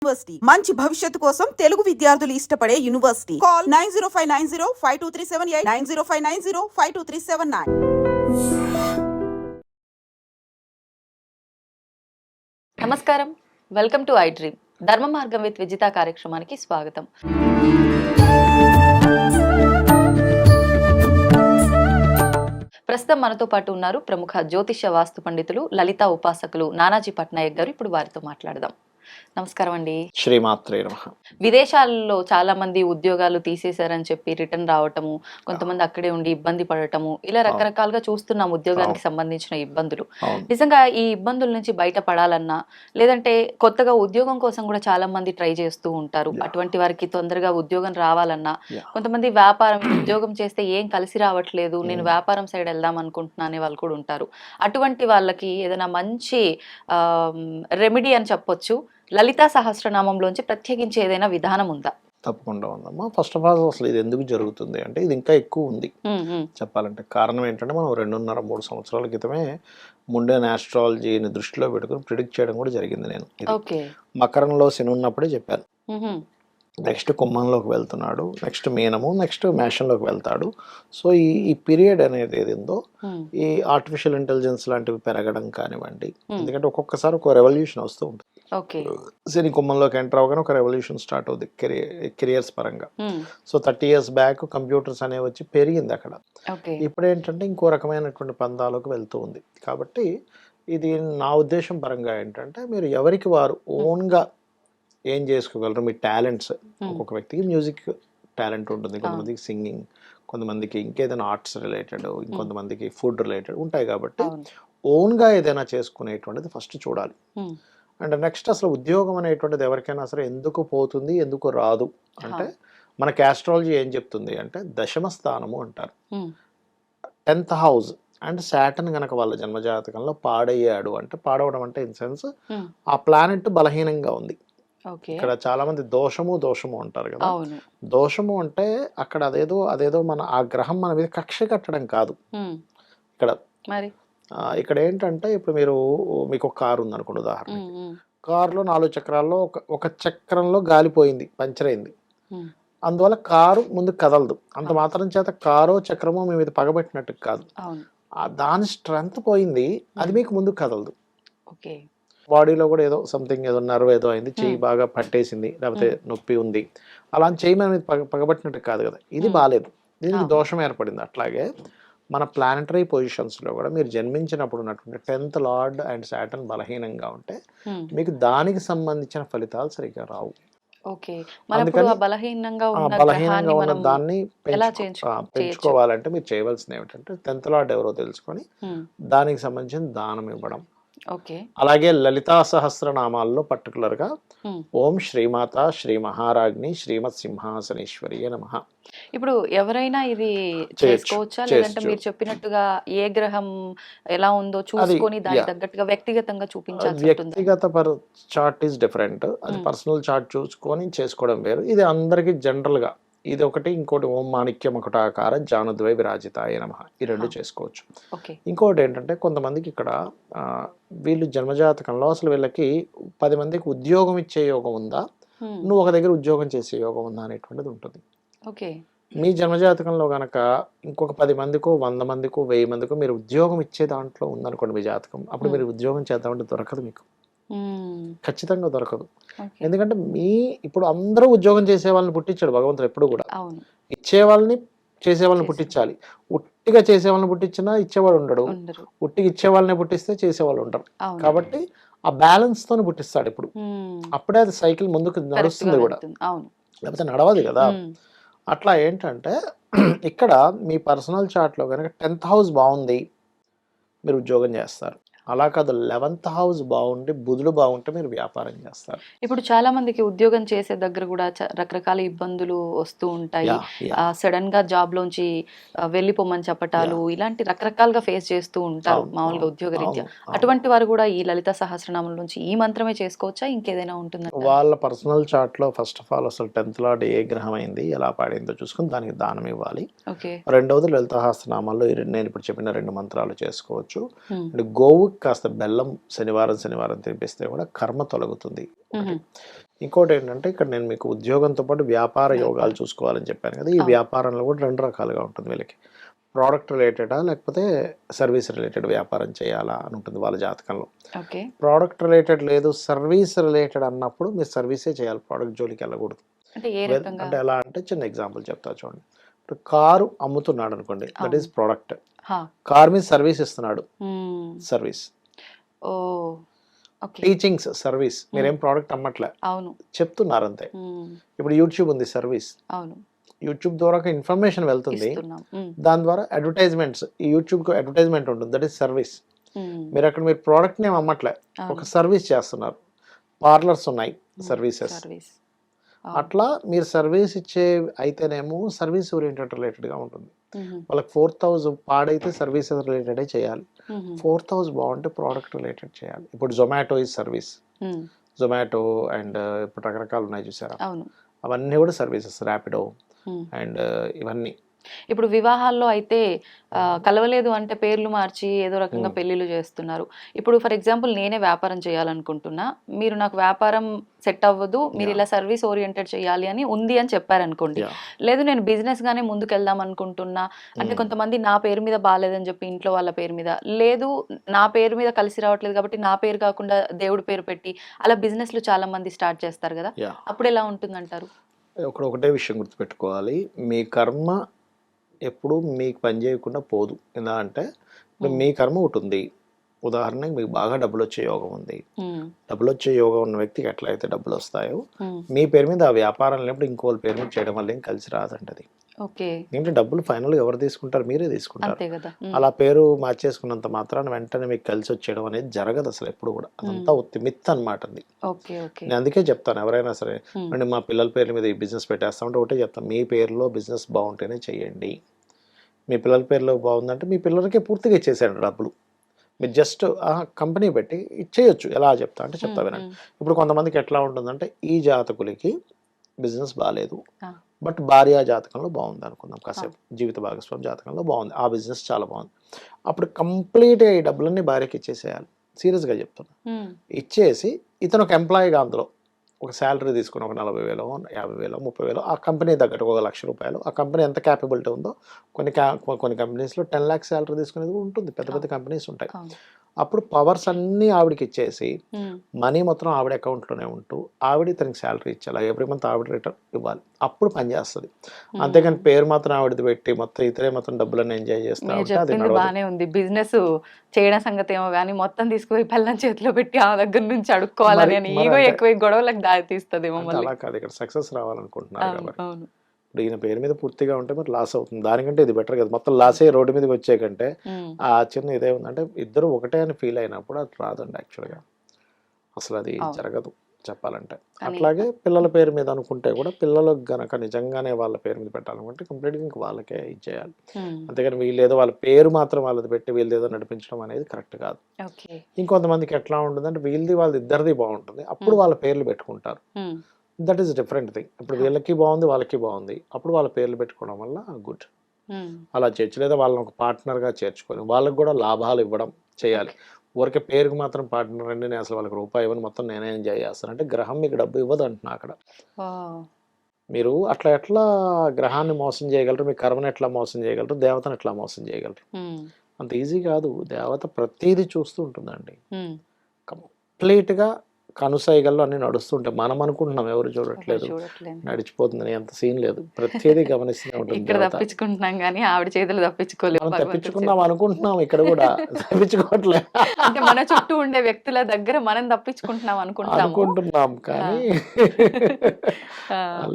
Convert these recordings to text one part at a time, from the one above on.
University మంచి భవిష్యత్తు కోసం తెలుగు విద్యార్థులు ఇష్టపడే యూనివర్సిటీ. కాల్ 9059052378 9059052379. నమస్కారం, వెల్కమ్ టు ఐ డ్రీమ్. ధర్మ మార్గం విత్ విజిత కార్యక్రమానికి స్వాగతం. ప్రస్తుతం మనతో పాటు ఉన్నారు ప్రముఖ జ్యోతిష వాస్తు పండితులు, లలిత ఉపాసకులు నానాజీ పట్నాయక్ గారు. ఇప్పుడు వారితో మాట్లాడదాం. నమస్కారం అండి. శ్రీమాత్రే నమః. విదేశాల్లో చాలా మంది ఉద్యోగాలు తీసేశారని చెప్పి రిటర్న్ రావటము, కొంతమంది అక్కడే ఉండి ఇబ్బంది పడటము, ఇలా రకరకాలుగా చూస్తున్నాం ఉద్యోగానికి సంబంధించిన ఇబ్బందులు. నిజంగా ఈ ఇబ్బందుల నుంచి బయటపడాలన్నా, లేదంటే కొత్తగా ఉద్యోగం కోసం కూడా చాలా మంది ట్రై చేస్తూ ఉంటారు. అటువంటి వారికి తొందరగా ఉద్యోగం రావాలన్నా, కొంతమంది వ్యాపారం ఉద్యోగం చేస్తే ఏం కలిసి రావట్లేదు, నేను వ్యాపారం సైడ్ వెళ్దాం అనుకుంటున్నా అనే వాళ్ళు కూడా ఉంటారు. అటువంటి వాళ్ళకి ఏదైనా మంచి రెమెడీ అని చెప్పొచ్చు, లలితా సహస్రనామంలోంచి ప్రత్యేకించి ఏదైనా విధానం ఉందా? తప్పకుండా ఉందమ్మా. ఫస్ట్ ఆఫ్ ఆల్ అసలు ఇది ఎందుకు జరుగుతుంది అంటే ఇది ఇంకా ఎక్కువ ఉంది చెప్పాలంటే. కారణం ఏంటంటే మనం 2.5-3 సంవత్సరాల క్రితమే ముండెన్ ఆస్ట్రాలజీని దృష్టిలో పెట్టుకుని ప్రిడిక్ట్ చేయడం కూడా జరిగింది. నేను మకరంలో శని ఉన్నప్పుడే చెప్పాను. నెక్స్ట్ కుంభంలోకి వెళ్తున్నాడు, నెక్స్ట్ మీనము, నెక్స్ట్ మేషంలోకి వెళ్తాడు. సో ఈ పీరియడ్ అనేది ఏదిందో ఈ ఆర్టిఫిషియల్ ఇంటెలిజెన్స్ లాంటివి పెరగడం కానివ్వండి, ఎందుకంటే ఒక్కొక్కసారి ఒక రెవల్యూషన్ వస్తూ ఉంటుంది. శని కుంభంలోకి ఎంటర్ అవగానే ఒక రెవల్యూషన్ స్టార్ట్ అవుతుంది కెరియర్స్ పరంగా. సో 30 years బ్యాక్ కంప్యూటర్స్ అనేవి వచ్చి పెరిగింది అక్కడ. ఇప్పుడు ఏంటంటే ఇంకో రకమైనటువంటి పందాలకు వెళ్తూ ఉంది. కాబట్టి ఇది నా ఉద్దేశం పరంగా ఏంటంటే మీరు ఎవరికి వారు ఓన్గా ఏం చేసుకోగలరు, మీ టాలెంట్స్. ఒక్కొక్క వ్యక్తికి మ్యూజిక్ టాలెంట్ ఉంటుంది, కొంతమందికి సింగింగ్, కొంతమందికి ఇంకేదైనా ఆర్ట్స్ రిలేటెడ్, ఇంకొంతమందికి ఫుడ్ రిలేటెడ్ ఉంటాయి. కాబట్టి ఓన్గా ఏదైనా చేసుకునేటువంటిది ఫస్ట్ చూడాలి. అండ్ నెక్స్ట్ అసలు ఉద్యోగం అనేటువంటిది ఎవరికైనా సరే ఎందుకు పోతుంది, ఎందుకు రాదు అంటే మనకి ఆస్ట్రాలజీ ఏం చెప్తుంది అంటే దశమ స్థానము అంటారు, 10th house. అండ్ సాటర్న్ గనక వాళ్ళ జన్మజాతకంలో పాడయ్యాడు అంటే, పాడవడం అంటే ఇన్ సెన్స్ ఆ ప్లానెట్ బలహీనంగా ఉంది. ఇక్కడ చాలా మంది దోషము అంటారు కదా. దోషము అంటే అక్కడ అదేదో మన ఆ గ్రహం మన మీద కక్ష కట్టడం కాదు. ఇక్కడ ఏంటంటే ఇప్పుడు మీకు ఒక కారు ఉంది అనుకోండి ఉదాహరణ. కారులో 4 చక్రాల్లో ఒక చక్రంలో గాలిపోయింది, పంచర్ అయింది. అందువల్ల కారు ముందు కదలదు. అంత మాత్రం చేత కారో చక్రమో మీ మీద పగబెట్టినట్టు కాదు, దాని స్ట్రెంగ్త్ పోయింది, అది మీకు ముందు కదలదు. బాడీలో కూడా ఏదో సంథింగ్, ఏదో నర్వ్ ఏదో అయింది, చెయ్యి బాగా పట్టేసింది, లేకపోతే నొప్పి ఉంది, అలా చెయ్యి మీద పగబట్టినట్టు కాదు కదా, ఇది బాగాలేదు, దీనికి దోషం ఏర్పడింది. అట్లాగే మన ప్లానటరీ పొజిషన్స్లో కూడా మీరు జన్మించినప్పుడు ఉన్నటువంటి 10th Lord అండ్ సాటర్న్ బలహీనంగా ఉంటే మీకు దానికి సంబంధించిన ఫలితాలు సరిగ్గా రావు. బలహీనంగా ఉన్న దాన్ని పెంచుకోవాలంటే మీరు చేయవలసింది ఏమిటంటే 10th Lord ఎవరో తెలుసుకొని దానికి సంబంధించిన దానం ఇవ్వడం. అలాగే లలితా సహస్రనామాల్లో పర్టికులర్ గా ఓం శ్రీమాత శ్రీ మహారాజ్ని శ్రీమత్ సింహాసనేశ్వరి నమః. ఇప్పుడు ఎవరైనా ఇది చేసుకోవచ్చా, లేదంటే మీరు చెప్పినట్టుగా ఏ గ్రహం ఎలా ఉందో చూసుకొని దానికి తగ్గట్టుగా వ్యక్తిగతంగా చూపించాలి? వ్యక్తిగత చార్ట్ ఈస్ డిఫరెంట్, అది పర్సనల్ చార్ట్ చూసుకొని చేసుకోవడం వేరు. ఇది అందరికి జనరల్ గా ఇది ఒకటి, ఇంకోటి ఓం మాణిక్యం ఒకటాకార జానుద్వై విరాజితాయ నమః, ఈ 2 చేసుకోవచ్చు. ఇంకోటి ఏంటంటే కొంతమందికి ఇక్కడ వీళ్ళు జన్మజాతకంలో అసలు వీళ్ళకి 10 మందికి ఉద్యోగం ఇచ్చే యోగం ఉందా, నువ్వు ఒక దగ్గర ఉద్యోగం చేసే యోగం ఉందా అనేటువంటిది ఉంటుంది. మీ జన్మజాతకంలో గనక ఇంకొక 10 మందికో 100 మందికో 1000 మందికో మీరు ఉద్యోగం ఇచ్చే దాంట్లో ఉందనుకోండి మీ జాతకం, అప్పుడు మీరు ఉద్యోగం చేద్దామంటే దొరకదు, మీకు ఖచ్చితంగా దొరకదు. ఎందుకంటే ఇప్పుడు అందరూ ఉద్యోగం చేసే వాళ్ళని పుట్టించాడు భగవంతుడు ఎప్పుడు కూడా. ఇచ్చే వాళ్ళని చేసే వాళ్ళని పుట్టించాలి. ఉట్టిగా చేసే వాళ్ళని పుట్టించినా ఇచ్చేవాడు ఉండడు, ఉట్టిగా ఇచ్చే వాళ్ళని పుట్టిస్తే చేసేవాళ్ళు ఉంటారు. కాబట్టి ఆ బ్యాలెన్స్ తోని పుట్టిస్తాడు ఇప్పుడు, అప్పుడే అది సైకిల్ ముందుకు నడుస్తుంది కూడా, లేకపోతే నడవదు కదా. అట్లా ఏంటంటే ఇక్కడ మీ పర్సనల్ చార్ట్లో కనుక 10th house బాగుంది, మీరు ఉద్యోగం చేస్తారు. అలా కాదు 11th house బాగుండి బుధుడు బాగుంటే మీరు వ్యాపారం చేస్తారు. ఇప్పుడు చాలా మందికి ఉద్యోగం చేసే దగ్గర కూడా రకరకాల ఇబ్బందులు వస్తూ ఉంటాయి. సడన్ గా జాబ్ లోంచి వెళ్ళిపోమని చెప్పటాలు, ఇలాంటి రకరకాలుగా ఫేస్ చేస్తూ ఉంటారు మామూలుగా ఉద్యోగ రీత్యా. అటువంటి వారు కూడా ఈ లలిత సహస్రనామం నుంచి ఈ మంత్రమే చేసుకోవచ్చా, ఇంకేదైనా ఉంటుందా? వాళ్ళ పర్సనల్ చార్ట్ లో ఫస్ట్ ఆఫ్ ఆల్ అసలు 10th Lord ఏ గ్రహం అయింది, ఎలా పాడిందో చూసుకుని దానికి దానం ఇవ్వాలి. రెండవది లలిత సహస్రనామాల్లో నేను ఇప్పుడు చెప్పిన 2 మంత్రాలు చేసుకోవచ్చు. గోవు కాస్త బెల్లం శనివారం తినిపిస్తే కూడా కర్మ తొలగుతుంది. ఇంకోటి ఏంటంటే ఇక్కడ నేను మీకు ఉద్యోగంతో పాటు వ్యాపార యోగాలు చూసుకోవాలని చెప్పాను కదా. ఈ అవును. వ్యాపారంలో కూడా 2 రకాలుగా ఉంటుంది వీళ్ళకి. ప్రోడక్ట్ రిలేటెడా లేకపోతే సర్వీస్ రిలేటెడ్ వ్యాపారం చేయాలా అని ఉంటుంది వాళ్ళ జాతకంలో. ఓకే. ప్రోడక్ట్ రిలేటెడ్ లేదు, సర్వీస్ రిలేటెడ్ అన్నప్పుడు మీరు సర్వీసే చేయాలి, ప్రోడక్ట్ జోలికి వెళ్ళకూడదు. అంటే ఏ రకంగా? అంటే ఎలా అంటే చిన్న ఎగ్జాంపుల్ చెప్తా చూడండి. ఇప్పుడు కారు అమ్ముతున్నాడు అనుకోండి, దట్ ఈస్ ప్రోడక్ట్. హా. కార్ మీద సర్వీస్ ఇస్తున్నాడు, మ్మ్. సర్వీస్. ఓ ఓకే. టీచింగ్స్ సర్వీస్, మీరేం ప్రోడక్ట్ అమ్మట్లే, అవును. చెప్తున్నారు అంతే. మ్మ్. ఇప్పుడు యూట్యూబ్ ఉంది, సర్వీస్. అవును. యూట్యూబ్ ద్వారా ఇన్ఫర్మేషన్ వెళ్తుంది, ఇస్తున్నాం. మ్మ్. దాని ద్వారా అడ్వర్టైజ్మెంట్స్, ఈ యూట్యూబ్కి అడ్వర్టైజ్మెంట్ ఉంటుంది, దట్ ఈస్ సర్వీస్. మ్మ్. మీరు ప్రోడక్ట్ని ఏం అమ్మట్లే, అవును. ఒక సర్వీస్ చేస్తున్నారు. పార్లర్స్ ఉన్నాయి, సర్వీసెస్. సర్వీస్. అట్లా మీరు సర్వీస్ ఇచ్చే అయితేనేమో సర్వీస్ ఓరియంటెడ్ రిలేటెడ్గా ఉంటుంది. మ్మ్. వాళ్ళకి 4,000 పాడైతే సర్వీసెస్ రిలేటెడే చేయాలి, మ్మ్. 4,000 బాగుంటే ప్రోడక్ట్ రిలేటెడ్ చేయాలి. ఇప్పుడు Zomato is service, hmm. Zomato and ఇప్పుడు రకరకాలు ఉన్నాయి చూసారా, అవును. అవన్నీ కూడా సర్వీసెస్. ర్యాపిడో మ్మ్. అండ్ ఇవన్నీ. ఇప్పుడు వివాహాల్లో అయితే కలవలేదు అంటే పేర్లు మార్చి ఏదో రకంగా పెళ్లిళ్ళు చేస్తున్నారు. ఇప్పుడు ఫర్ ఎగ్జాంపుల్ నేనే వ్యాపారం చేయాలనుకుంటున్నా, మీరు నాకు వ్యాపారం సెట్ అవ్వదు, మీరు ఇలా సర్వీస్ ఓరియంటెడ్ చేయాలి అని ఉంది అని చెప్పారనుకోండి. Yeah. లేదు నేను బిజినెస్ గానే ముందుకెళ్దాం అనుకుంటున్నా అంటే కొంతమంది నా పేరు మీద బాగాలేదని చెప్పి ఇంట్లో వాళ్ళ పేరు మీద, లేదు నా పేరు మీద కలిసి రావట్లేదు కాబట్టి నా పేరు కాకుండా దేవుడి పేరు పెట్టి అలా బిజినెస్లు చాలా మంది స్టార్ట్ చేస్తారు కదా, Yeah. అప్పుడు ఎలా ఉంటుందంటారు? ఒకటే విషయం గుర్తుపెట్టుకోవాలి, మీ కర్మ ఎప్పుడు మీకు పని చేయకుండా పోదు. ఎలా అంటే ఇప్పుడు మీ కర్మ ఒకటి ఉంది, ఉదాహరణకి మీకు బాగా డబ్బులు వచ్చే యోగం ఉంది. మ్మ్. డబ్బులు వచ్చే యోగం ఉన్న వ్యక్తికి ఎట్లయితే డబ్బులు వస్తాయో, మ్మ్. మీ పేరు మీద ఆ వ్యాపారం లేనప్పుడు ఇంకోళ్ళ పేరు మీద చేయడం వల్ల ఏం కలిసి రాదండి అది. ఓకే. ఏంటంటే డబ్బులు ఫైనల్గా ఎవరు తీసుకుంటారు, మీరే తీసుకుంటారు. అంతే కదా. మ్మ్. అలా పేరు మార్చేసుకున్నంత మాత్రాన వెంటనే మీకు కలిసి వచ్చేయడం అనేది జరగదు అసలు ఎప్పుడు కూడా. అదంతా మిత్ అనమాట అది. ఓకే. ఓకే. నేను అందుకే చెప్తాను ఎవరైనా సరే, అంటే మా పిల్లల పేర్ల మీద ఈ బిజినెస్ పెట్టేస్తామంటే ఒకటే చెప్తాను, మీ పేరులో బిజినెస్ బాగుంటేనే చెయ్యండి. మీ పిల్లల పేరులో బాగుందంటే మీ పిల్లలకే పూర్తిగా ఇచ్చేసేయండి డబ్బులు. మీరు జస్ట్ కంపెనీ పెట్టి ఇచ్చేయచ్చు. ఎలా చెప్తా అంటే చెప్తా వినండి. ఇప్పుడు కొంతమందికి ఎట్లా ఉంటుందంటే, ఈ జాతకులకి బిజినెస్ బాగాలేదు, బట్ భార్య జాతకంలో బాగుంది అనుకుందాం కాసేపు, జీవిత భాగస్వామి జాతకంలో బాగుంది, ఆ బిజినెస్ చాలా బాగుంది. అప్పుడు కంప్లీట్గా ఈ డబ్బులన్నీ భార్యకి ఇచ్చేసేయాలి. సీరియస్గా చెప్తున్నా. ఇచ్చేసి ఇతను ఒక ఎంప్లాయీగా అందులో ఒక శాలరీ తీసుకుని ఒక 40,000, 50,000, 30,000 ఆ కంపెనీ తగ్గట్టు ఒక ₹1,00,000, ఆ కంపెనీ ఎంత క్యాపబిలిటీ ఉందో, కొన్ని కంపెనీస్లో 10 lakhs శాలరీ తీసుకునేది ఉంటుంది, పెద్ద పెద్ద కంపెనీస్ ఉంటాయి. అప్పుడు పవర్స్ అన్నీ ఆవిడకి ఇచ్చేసి మనీ మొత్తం ఆవిడ అకౌంట్లోనే ఉంటూ ఆవిడ ఇతనికి శాలరీ ఇచ్చేలా ఎవ్రీ మంత్ ఆవిడ రిటర్న్ ఇవ్వాలి, అప్పుడు పని చేస్తుంది. అంతేకాని పేరు మాత్రం ఆవిడది పెట్టి మొత్తం ఇతరే మొత్తం డబ్బులన్నీ ఎంజాయ్ చేస్తా ఉంటే అది నడవదు. బానే ఉంది, బిజినెస్ చేయడం సంగతి ఏమో కానీ మొత్తం తీసుకుపోయి పిల్లల చేతిలో పెట్టి ఆ దగ్గర నుంచి అడుక్కోవాలని అని ఈగో ఎక్కువ గొడవలకు దారి తీస్తుంది. అలా కాదు, ఇక్కడ సక్సెస్ రావాలనుకుంటున్నారు కాబట్టి. అవును. ఇప్పుడు ఈయన పేరు మీద పూర్తిగా ఉంటే మరి లాస్ అవుతుంది, దానికంటే ఇది బెటర్ కదా. మొత్తం లాస్ అయ్యి రోడ్డు మీదకి వచ్చే కంటే ఆ చిన్న ఇదే ఉందంటే ఇద్దరు ఒకటే అని ఫీల్ అయినప్పుడు అది రాదండి యాక్చువల్గా, అసలు అది జరగదు చెప్పాలంటే. అట్లాగే పిల్లల పేరు మీద అనుకుంటే కూడా, పిల్లలకు గనక నిజంగానే వాళ్ళ పేరు మీద పెట్టాలనుకుంటే కంప్లీట్గా ఇంక వాళ్ళకే ఇచ్చేయాలి. అంతేగాని వీళ్ళేదో వాళ్ళ పేరు మాత్రం వాళ్ళది పెట్టి వీళ్ళేదో నడిపించడం అనేది కరెక్ట్ కాదు. ఇంకొంతమందికి ఎట్లా ఉంటుందంటే వీళ్ళది వాళ్ళది ఇద్దరిది బాగుంటుంది, అప్పుడు వాళ్ళ పేర్లు పెట్టుకుంటారు. That is different thing. ఇప్పుడు వీళ్ళకి బాగుంది వాళ్ళకి బాగుంది, అప్పుడు వాళ్ళ పేర్లు పెట్టుకోవడం వల్ల గుడ్. అలా చేయొచ్చు. లేదా వాళ్ళని ఒక పార్ట్నర్గా చేర్చుకొని వాళ్ళకి కూడా లాభాలు ఇవ్వడం చేయాలి. ఊరికే పేరుకి మాత్రం పార్ట్నర్ అండి, నేను అసలు వాళ్ళకి రూపాయి ఇవ్వని, మొత్తం నేనే ఎంజాయ్ చేస్తాను అంటే గ్రహం మీకు డబ్బు ఇవ్వదు అంటున్నా అక్కడ. మీరు అట్లా ఎట్లా గ్రహాన్ని మోసం చేయగలరు, మీ కర్మను ఎట్లా మోసం చేయగలరు, దేవతను ఎట్లా మోసం చేయగలరు? అంత ఈజీ కాదు. దేవత ప్రతిదీ చూస్తూ ఉంటుందండి. కంప్లీట్గా కనుసైగల్లో అన్ని నడుస్తుంటాయి. మనం అనుకుంటున్నాం ఎవరు చూడట్లేదు, నడిచిపోతుందని, అంత సీన్ లేదు. ప్రతిదీ గమనిస్తూనే ఉంటుంది. ఇక్కడ తప్పించుకుంటున్నాం కానీ ఆవిడ చేతులు తప్పించుకోలేదు. మనం తప్పించుకుందాం అనుకుంటున్నాం, ఇక్కడ కూడా తప్పించుకోవట్లేదు. అంటే మన చుట్టూ ఉండే వ్యక్తుల దగ్గర మనం తప్పించుకుంటున్నాం అనుకుంటున్నాం కానీ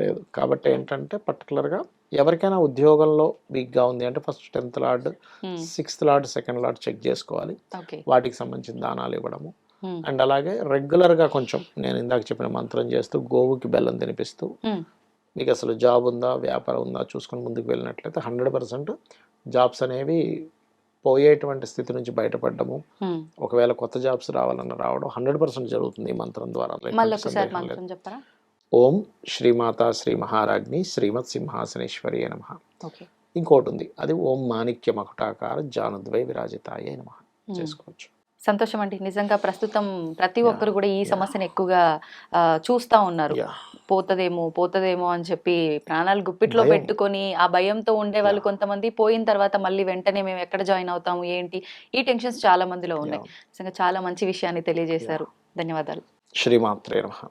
లేదు. కాబట్టి ఏంటంటే పర్టికులర్గా ఎవరికైనా ఉద్యోగంలో వీక్గా ఉంది అంటే first 10th lord, 6th lord, 2nd lord check చేసుకోవాలి. వాటికి సంబంధించిన దానాలు ఇవ్వడము. అండ్ అలాగే రెగ్యులర్గా కొంచెం నేను ఇందాక చెప్పిన మంత్రం చేస్తూ, గోవుకి బెల్లం తినిపిస్తూ, మీకు అసలు జాబ్ ఉందా వ్యాపారం ఉందా చూసుకొని ముందుకు వెళ్ళినట్లయితే 100% జాబ్స్ అనేవి పోయేటువంటి స్థితి నుంచి బయటపడము. ఒకవేళ కొత్త జాబ్స్ రావాలన్నా రావడం 100% జరుగుతుంది ఈ మంత్రం ద్వారా. ఓం శ్రీమాతా శ్రీ మహారాజ్ని శ్రీమత్ సింహాసనేశ్వరి నమః. ఇంకోటి ఉంది, అది ఓం మాణిక్య మకుటాకార జానుద్వై విరాజితాయ నమః చేసుకోవచ్చు. సంతోషం అండి. నిజంగా ప్రస్తుతం ప్రతి ఒక్కరు కూడా ఈ సమస్యను ఎక్కువగా చూస్తా ఉన్నారు. పోతదేమో అని చెప్పి ప్రాణాలు గుప్పిట్లో పెట్టుకొని ఆ భయంతో ఉండే వాళ్ళు కొంతమంది, పోయిన తర్వాత మళ్ళీ వెంటనే మేము ఎక్కడ జాయిన్ అవుతాము ఏంటి, ఈ టెన్షన్స్ చాలా మందిలో ఉన్నాయి. నిజంగా చాలా మంచి విషయాన్ని తెలియజేశారు. ధన్యవాదాలు. శ్రీమాత్రే నమః.